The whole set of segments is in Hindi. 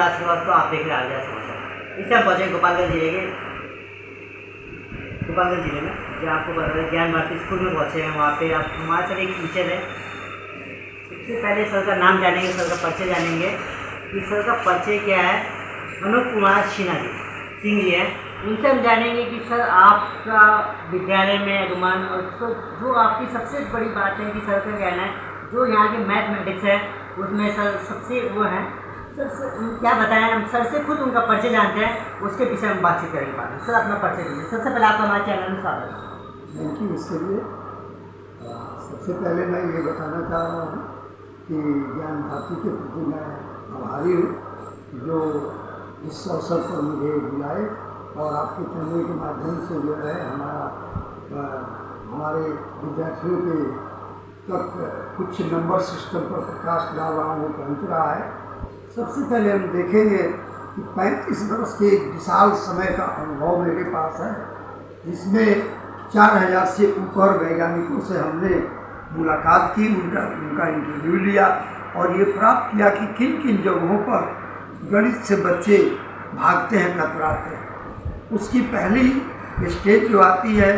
क्लास के बाद तो आप देख रहे आ गया समस्या। इससे हम पहुँचे गोपालगंज जिले में, जो आपको पता है ज्ञान भारती स्कूल में पहुँचे हैं। वहाँ पे आप हमारे साथ एक टीचर है। सबसे पहले सर का नाम जानेंगे, सर का परिचय जानेंगे कि सर का परिचय क्या है। अनूप कुमार सिंह जी हैं। उनसे हम जानेंगे कि सर आपका विद्यालय में अनुमान और जो आपकी सबसे बड़ी बात है कि सर का कहना है जो यहाँ के मैथमेटिक्स है उसमें सर सबसे वो है। सर क्या बताएं, हम सर से खुद उनका परिचय जानते हैं, उसके पीछे हम बातचीत करेंगे बाद में। सर अपना परिचय दीजिए। सबसे पहले आपका हमारे चैनल में स्वागत है। Thank you. इसके लिए सबसे पहले मैं ये बताना चाह रहा हूँ कि ज्ञान भारती के प्रति मैं आभारी हूँ जो इस अवसर पर मुझे बुलाए और आपके चैनल के माध्यम से जो है हमारे विद्यार्थियों के तक कुछ नंबर सिस्टम पर प्रकाश डाल रहा हूँ, पहुँच रहा है। सबसे पहले हम देखेंगे कि 35 वर्ष के एक विशाल समय का अनुभव मेरे पास है, जिसमें 4000 से ऊपर वैज्ञानिकों से हमने मुलाकात की, उनका इंटरव्यू लिया और ये प्राप्त किया कि किन किन जगहों पर गणित से बच्चे भागते हैं, कतराते हैं। उसकी पहली स्टेज जो आती है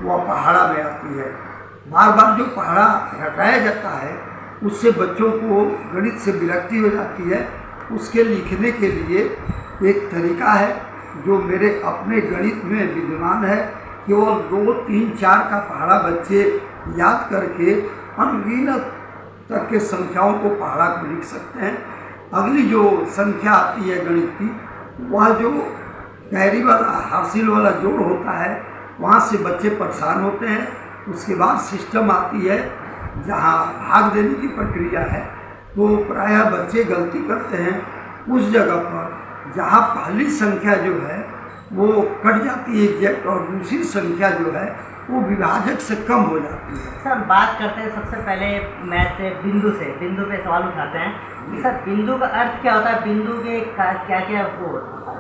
वह पहाड़ा में आती है। बार बार जो पहाड़ा हटाया जाता है उससे बच्चों को गणित से विरक्ति हो जाती है। उसके लिखने के लिए एक तरीका है जो मेरे अपने गणित में विद्यमान है। केवल 2, 3, 4 का पहाड़ा बच्चे याद करके अनगिनत तक के संख्याओं को पहाड़ा को लिख सकते हैं। अगली जो संख्या आती है गणित की, वह जो कैरी वाला हासिल वाला जोड़ होता है, वहाँ से बच्चे परेशान होते हैं। उसके बाद सिस्टम आती है जहाँ भाग देने की प्रक्रिया है, तो प्रायः बच्चे गलती करते हैं उस जगह पर जहाँ पहली संख्या जो है वो कट जाती है एग्जैक्ट और दूसरी संख्या जो है वो विभाजक से कम हो जाती है। सर हम बात करते हैं सबसे पहले मैथ बिंदु पे सवाल उठाते हैं कि सर बिंदु का अर्थ क्या होता है, बिंदु के क्या क्या वो होता है?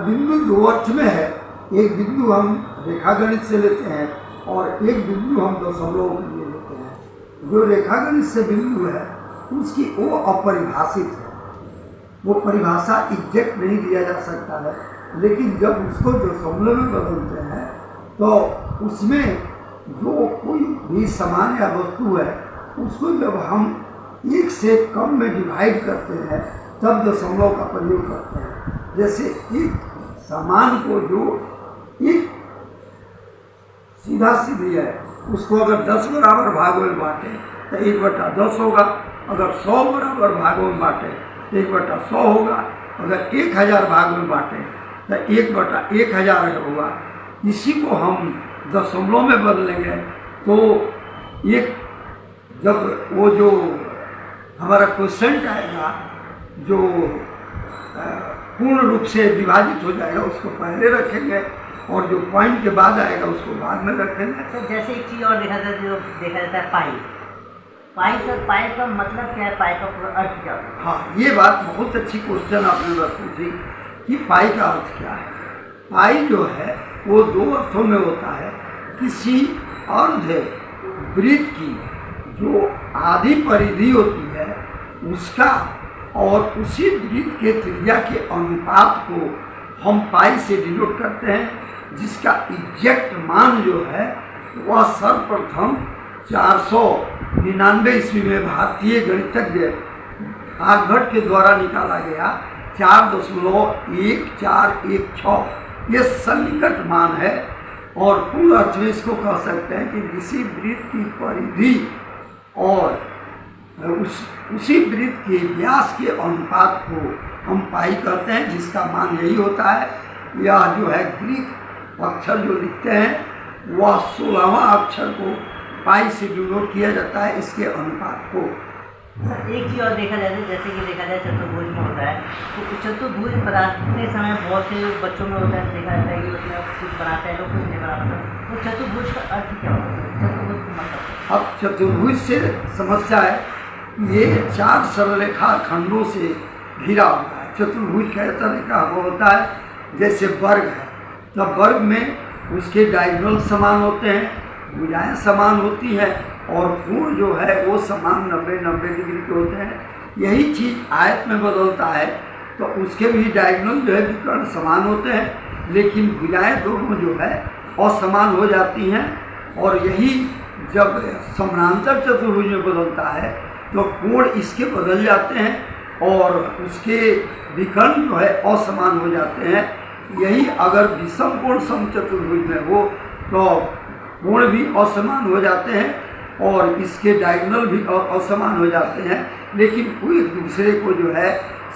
बिंदु 2 अर्थ में है। एक बिंदु हम रेखागणित से लेते हैं और एक बिंदु हम दशमलव के लिए लेते हैं। जो रेखागणित से बिंदु है उसकी वो अपरिभाषित है, वो परिभाषा एग्जैक्ट नहीं दिया जा सकता है, लेकिन जब उसको दशमलव में बदलते हैं तो उसमें जो कोई भी सामान या वस्तु है उसको जब हम 1 से कम में डिवाइड करते हैं तब दशमलव का प्रयोग करते हैं। जैसे एक सामान को जो एक सीधा सीधी है उसको अगर 10 बराबर भागों में बांटे तो 1/10 होगा। अगर 100 बराबर भागों में बांटे तो 1/100 होगा। अगर 1000 भागों में बांटे तो 1/1000 होगा। इसी को हम दशमलव में बदलेंगे तो एक जब वो जो हमारा क्वेश्चन आएगा जो पूर्ण रूप से विभाजित हो जाएगा उसको पहले रखेंगे और जो पॉइंट के बाद आएगा उसको बाद में रखेंगे। तो जैसे एक चीज़ और देखा जाता है पाई सर, पाई का मतलब क्या है, पाई का पूरा अर्थ क्या है? हाँ, ये बात बहुत अच्छी क्वेश्चन आपने पूछी कि पाई का अर्थ क्या है। पाई जो है वो 2 अर्थों में होता है। किसी अर्ध वृत्त की जो आधी परिधि होती है उसका और उसी वृत्त के त्रिज्या के अनुपात को हम पाई से डिनोट करते हैं, जिसका एग्जैक्ट मान जो है वह सर्वप्रथम 499 ईस्वी में भारतीय गणितज्ञ आर्यभट्ट के द्वारा निकाला गया 4.1416 ये सन्निकट मान है। और पूर्ण अर्थ में इसको कह सकते हैं कि किसी वृत्त की परिधि और उसी वृत्त के व्यास के अनुपात को हम पाई कहते हैं, जिसका मान यही होता है। यह जो है ग्रीक अक्षर जो लिखते हैं वह 16वां अक्षर को पाई से डिनोट किया जाता है, इसके अनुपात को। एक चीज़ और देखा जाए, जैसे कि देखा जाए चतुर्भुज में होता है, तो चतुर्भुज बनाते समय बहुत से बच्चों में होता है, देखा जाता है कि उसमें कुछ बनाते हैं लोग, कुछ नहीं बना पाते। तो चतुर्भुज का अर्थ क्या होता है, चतुर्भुज का मतलब? अब चतुर्भुज से समस्या है ये 4 सरलरेखा खंडों से घिरा हुआ है। चतुर्भुज का तरीका वो होता है जैसे वर्ग है, तब वर्ग में उसके डायगोनल समान होते हैं, भुजाएं समान होती हैं और कोण जो है वो समान 90-90 डिग्री के होते हैं। यही चीज़ आयत में बदलता है तो उसके भी डायगोनल जो है विकर्ण समान होते हैं, लेकिन भुजाएं दोनों जो है असमान हो जाती हैं। और यही जब समानांतर चतुर्भुज में बदलता है तो कोण इसके बदल जाते हैं और उसके विकर्ण जो है असमान हो जाते हैं। यही अगर विषम कोण समचतुर्भुज में हो तो कोण भी असमान हो जाते हैं और इसके डायगोनल भी असमान हो जाते हैं, लेकिन वो एक दूसरे को जो है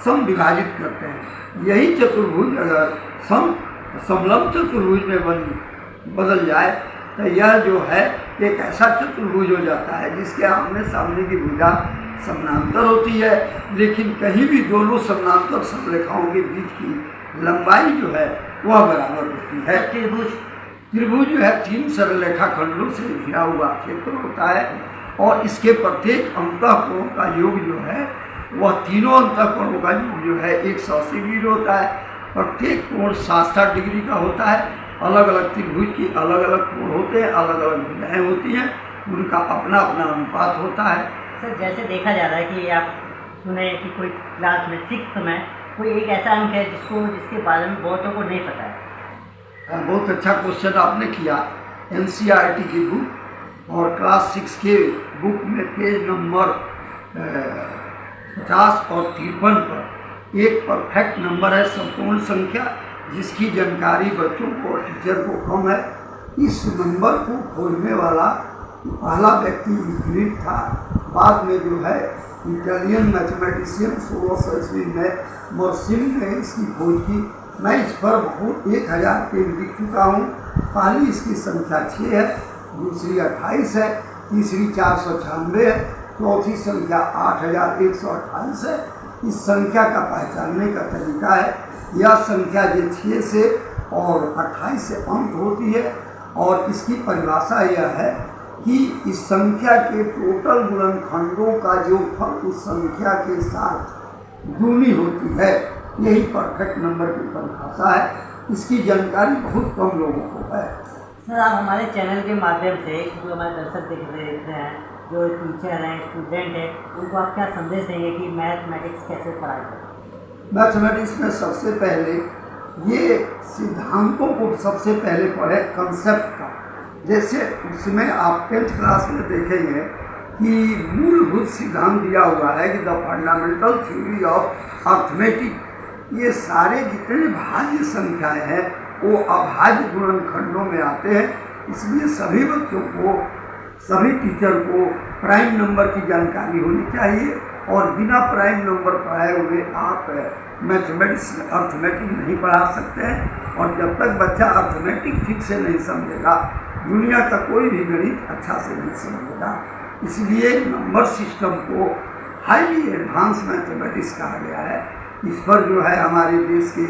सम विभाजित करते हैं। यही चतुर्भुज अगर समलंब चतुर्भुज में बदल जाए तो यह जो है एक ऐसा चतुर्भुज हो जाता है जिसके आमने सामने की भुजा समानांतर होती है, लेकिन कहीं भी दोनों समानांतर समरेखाओं के बीच की लंबाई जो है वह बराबर होती है। त्रिभुज जो है 3 सरलरेखा खंडों से घिरा हुआ क्षेत्र होता है और इसके प्रत्येक अंतःकोण का योग जो है वह तीनों अंतःकोणों का योग जो है 180 डिग्री होता है। प्रत्येक कोण 60-60 डिग्री का होता है। अलग अलग त्रिभुज की अलग अलग कोण होते हैं, अलग अलग भुजाएँ होती हैं, उनका अपना अपना अनुपात होता है। सर जैसे देखा जा रहा है कि आप सुने कि कोई क्लास में 6th में कोई एक ऐसा अंक है जिसके बारे में बहुतों को नहीं पता है। बहुत अच्छा क्वेश्चन आपने किया। NCERT की बुक और क्लास 6 के बुक में पेज नंबर 50 और 53 पर एक परफेक्ट नंबर है संपूर्ण संख्या जिसकी जानकारी बच्चों को और टीचर को कम है। इस नंबर को खोजने वाला पहला व्यक्ति यूक्लिड था। बाद में जो है इटालियन मैथमेटिशियन 1600 ईस्वी में मर्सिनी ने इसकी खोज की। मैं इस पर बहुत 1000 पेज लिख चुका हूँ। पहली इसकी संख्या 6 है, दूसरी 28 है, तीसरी 496 है, चौथी संख्या 8128 है। इस संख्या का पहचानने का तरीका है, यह संख्या जो 6 से और 28 से अंत होती है और इसकी परिभाषा यह है कि इस संख्या के टोटल गुणनखंडों का योगफल उस संख्या के साथ दूनी होती है। यही परफेक्ट नंबर की परिभाषा है। इसकी जानकारी बहुत कम लोगों को है। सर आप हमारे चैनल के माध्यम से जो हमारे दर्शक देख रहे हैं, जो टीचर हैं, स्टूडेंट हैं, उनको आप क्या संदेश देंगे कि मैथमेटिक्स कैसे पढ़ाई करें? मैथमेटिक्स में सबसे पहले ये सिद्धांतों को सबसे पहले पढ़े, कंसेप्ट का। जैसे उसमें आप 10th क्लास में देखेंगे कि मूलभूत सिद्धांत दिया हुआ है कि the fundamental theory of arithmetic. ये सारे जितने भाज्य संख्याएं हैं वो अभाज्य गुणनखंडों में आते हैं। इसलिए सभी बच्चों को, सभी टीचर को प्राइम नंबर की जानकारी होनी चाहिए और बिना प्राइम नंबर पढ़ाए हुए आप मैथमेटिक्स अर्थमेटिक नहीं पढ़ा सकते हैं। और जब तक बच्चा अर्थमेटिक ठीक से नहीं समझेगा, दुनिया का कोई भी गणित अच्छा से नहीं समझेगा। इसलिए नंबर सिस्टम को हाईली एडवांस मैथमेटिक्स कहा गया है। इस पर जो है हमारे देश के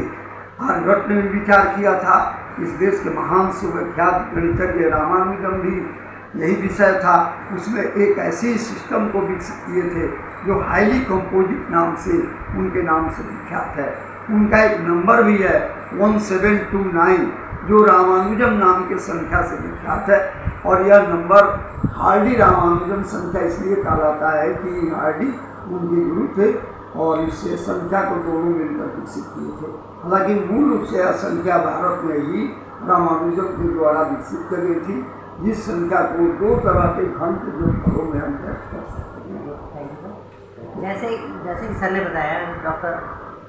आर्यभट्ट ने भी विचार किया था। इस देश के महान सुविख्यात गणितज्ञ रामानुजम भी यही विषय था। उसमें एक ऐसे सिस्टम को विकसित किए थे जो हाईली कंपोजिट नाम से, उनके नाम से विख्यात है। उनका एक नंबर भी है 1729 जो रामानुजम नाम के संख्या से विख्यात है। और यह नंबर हार्डी रामानुजम संख्या इसलिए कहलाता है कि हार्डी उनके गुरु थे और इससे संख्या को दोनों मिलकर विकसित किए थे। हालांकि मूल रूप से यह संख्या भारत में ही रामानुजम के द्वारा विकसित की गई थी, जिस संख्या को 2 तरह के खंड के जोड़फलों में हम व्यक्त कर सकते हैं। जैसे कि सर ने बताया, डॉक्टर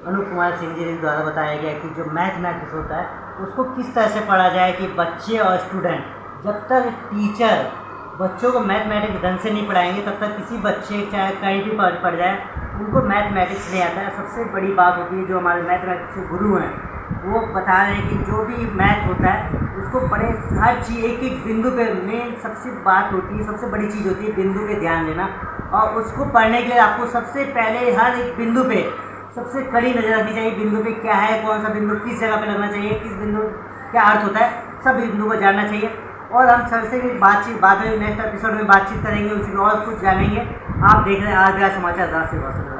अनूप कुमार सिंह जी द्वारा बताया गया कि जो मैथमेटिक्स होता है उसको किस तरह से पढ़ा जाए कि बच्चे और स्टूडेंट, जब तक टीचर बच्चों को मैथमेटिक्स ढंग से नहीं पढ़ाएंगे तब तक किसी बच्चे चाहे कहीं भी पढ़ जाए उनको मैथमेटिक्स नहीं आता है। सबसे बड़ी बात होती है, जो हमारे मैथमेटिक्स के गुरु हैं वो बता रहे हैं कि जो भी मैथ होता है उसको पढ़े, हर चीज़ एक एक बिंदु पे मेन सबसे बात होती है, सबसे बड़ी चीज़ होती है बिंदु पे ध्यान देना। और उसको पढ़ने के लिए आपको सबसे पहले हर एक बिंदु पे सबसे कड़ी नज़र रखनी चाहिए। बिंदु पे क्या है, कौन सा बिंदु किस जगह पे लगना चाहिए, किस बिंदु क्या अर्थ होता है, सब बिंदु को जानना चाहिए। और हम सर से भी बाद में नेक्स्ट एपिसोड में बातचीत करेंगे, उसमें और कुछ जानेंगे। आप देख रहे हैं आज समाचार 10 से 10।